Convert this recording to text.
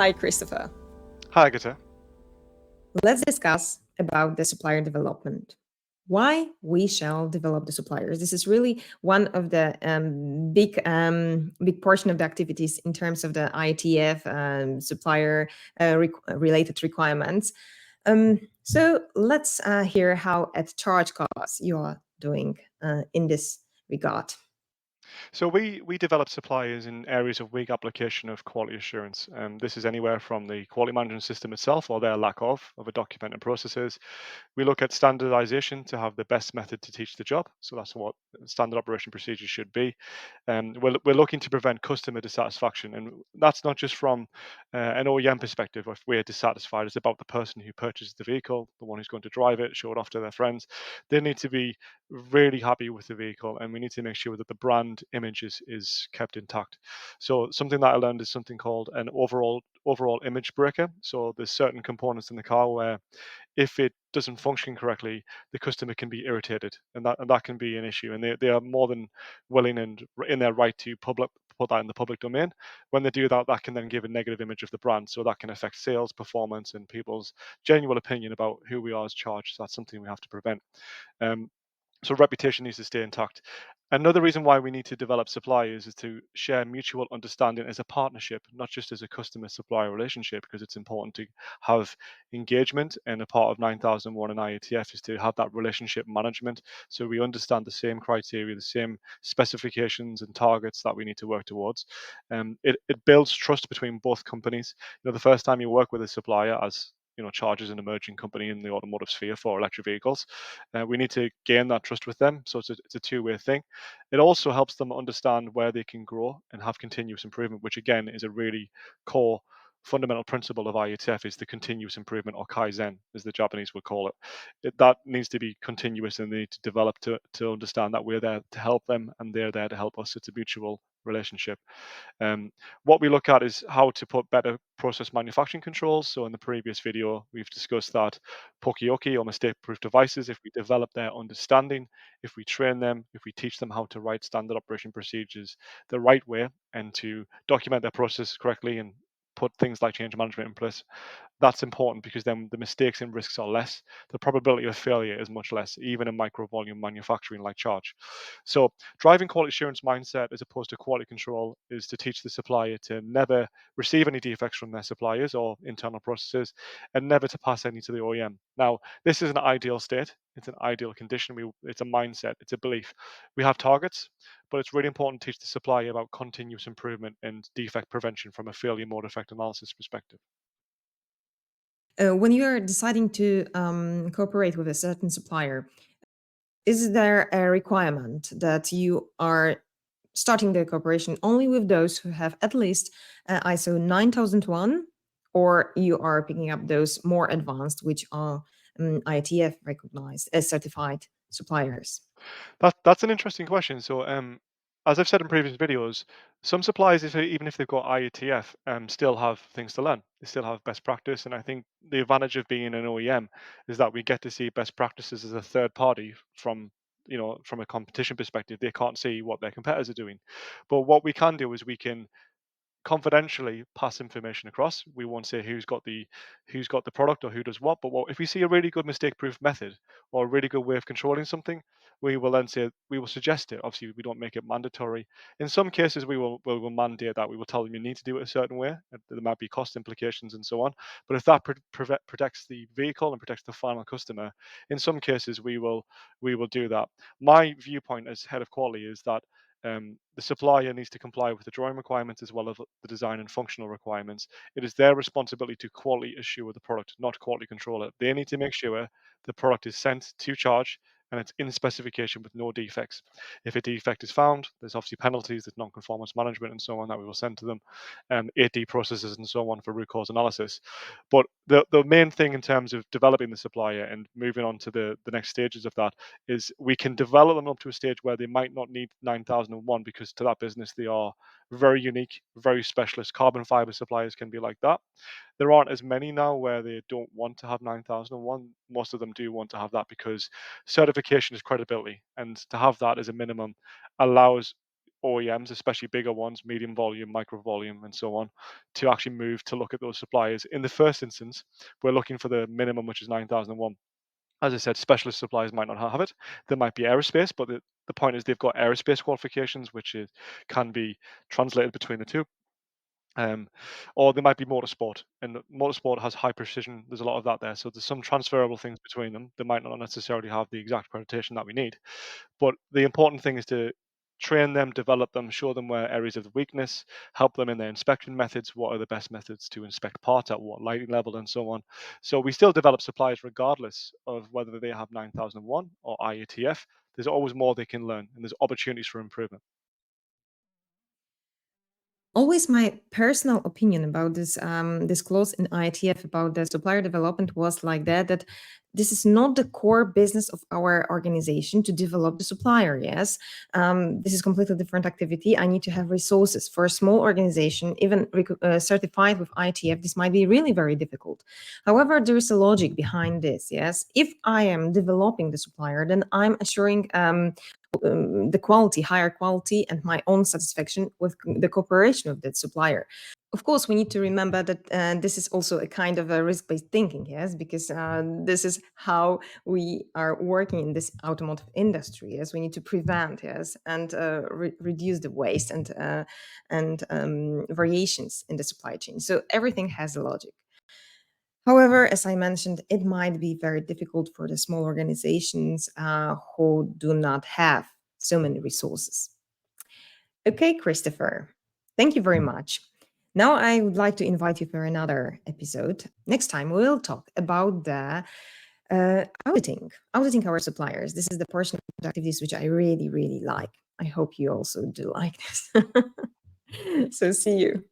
Hi, Christopher. Hi, Agata. Let's discuss about the supplier development. Why we shall develop the suppliers. This is really one of the big portion of the activities in terms of the IETF supplier related requirements. So let's hear how at Charge Cars you are doing in this regard. So we develop suppliers in areas of weak application of quality assurance. This is anywhere from the quality management system itself or their lack of a documented processes. We look at standardization to have the best method to teach the job. So that's what standard operation procedures should be. We're looking to prevent customer dissatisfaction. And that's not just from an OEM perspective. If we're dissatisfied, it's about the person who purchases the vehicle, the one who's going to drive it, show it off to their friends. They need to be really happy with the vehicle, and we need to make sure that the brand image is kept intact. So something that I learned is something called an overall image breaker. So there's certain components in the car where if it doesn't function correctly, the customer can be irritated, and that can be an issue. And they are more than willing and in their right to put that in the public domain. When they do that, that can then give a negative image of the brand. So that can affect sales, performance, and people's genuine opinion about who we are as Charge. So that's something we have to prevent. Um, so reputation needs to stay intact. Another reason why we need to develop suppliers is to share mutual understanding as a partnership, not just as a customer supplier relationship, because it's important to have engagement. And a part of 9001 and IATF is to have that relationship management. So we understand the same criteria, the same specifications and targets that we need to work towards. It builds trust between both companies. The first time you work with a supplier, as Charge is an emerging company in the automotive sphere for electric vehicles. We need to gain that trust with them. So it's a two-way thing. It also helps them understand where they can grow and have continuous improvement, which again is a really core fundamental principle of IETF is the continuous improvement, or Kaizen, as the Japanese would call it. That needs to be continuous, and they need to develop to understand that we're there to help them and they're there to help us. It's a mutual relationship. What we look at is how to put better process manufacturing controls. So in the previous video, we've discussed that Poki-oki, or mistake-proof devices, if we develop their understanding, if we train them, if we teach them how to write standard operation procedures the right way and to document their process correctly and put things like change management in place, that's important, because then the mistakes and risks are less. The probability of failure is much less, even in micro volume manufacturing like Charge. So driving quality assurance mindset as opposed to quality control is to teach the supplier to never receive any defects from their suppliers or internal processes, and never to pass any to the OEM. Now, this is an ideal state. It's an ideal condition. It's a mindset. It's a belief. We have targets, but it's really important to teach the supplier about continuous improvement and defect prevention from a failure mode effect analysis perspective. When you are deciding to cooperate with a certain supplier, is there a requirement that you are starting the cooperation only with those who have at least ISO 9001, or you are picking up those more advanced, which are IATF recognized as certified suppliers? That's an interesting question. So, as I've said in previous videos, some suppliers, even if they've got IETF, still have things to learn. They still have best practice, and I think the advantage of being an OEM is that we get to see best practices as a third party from a competition perspective. They can't see what their competitors are doing, but what we can do is we can confidentially pass information across. We won't say who's got the product or who does what, but if we see a really good mistake-proof method or a really good way of controlling something, we will suggest it. Obviously, we don't make it mandatory. In some cases, we will mandate that. We will tell them you need to do it a certain way. There might be cost implications and so on. But if that protects the vehicle and protects the final customer, in some cases we will do that. My viewpoint as head of quality is that the supplier needs to comply with the drawing requirements as well as the design and functional requirements. It is their responsibility to quality assure the product, not quality control it. They need to make sure the product is sent to Charge and it's in specification with no defects. If a defect is found, there's obviously penalties, there's non-conformance management and so on that we will send to them, 8D processes and so on for root cause analysis. But the main thing in terms of developing the supplier and moving on to the next stages of that is we can develop them up to a stage where they might not need 9001, because to that business they are very unique, very specialist. Carbon fiber suppliers can be like that. There aren't as many now where they don't want to have 9001. Most of them do want to have that because certification is credibility, and to have that as a minimum allows OEMs, especially bigger ones, medium volume, micro volume, and so on, to actually move to look at those suppliers. In the first instance, we're looking for the minimum, which is 9001. As I said, specialist suppliers might not have it. There might be aerospace, but the point is they've got aerospace qualifications, which can be translated between the two. Or there might be motorsport, and motorsport has high precision. There's a lot of that there, so there's some transferable things between them. They might not necessarily have the exact accreditation that we need, but the important thing is to train them, develop them, show them where areas of weakness, help them in their inspection methods. What are the best methods to inspect parts at what lighting level, and so on. So we still develop suppliers regardless of whether they have 9001 or IATF. There's always more they can learn, and there's opportunities for improvement. Always my personal opinion about this clause in ITF about the supplier development was like that this is not the core business of our organization to develop the supplier. Yes, this is completely different activity. I need to have resources for a small organization, even certified with ITF. This might be really very difficult. However, there is a logic behind this. Yes, if I am developing the supplier, then I'm assuring the quality, higher quality, and my own satisfaction with the cooperation of that supplier. Of course, we need to remember that this is also a kind of a risk-based thinking, yes, because this is how we are working in this automotive industry. Yes, we need to prevent, yes, and reduce the waste and variations in the supply chain. So everything has a logic. However, as I mentioned, it might be very difficult for the small organizations who do not have so many resources. Okay, Christopher, thank you very much. Now I would like to invite you for another episode. Next time we will talk about the auditing our suppliers. This is the portion of the activities which I really, really like. I hope you also do like this. So see you.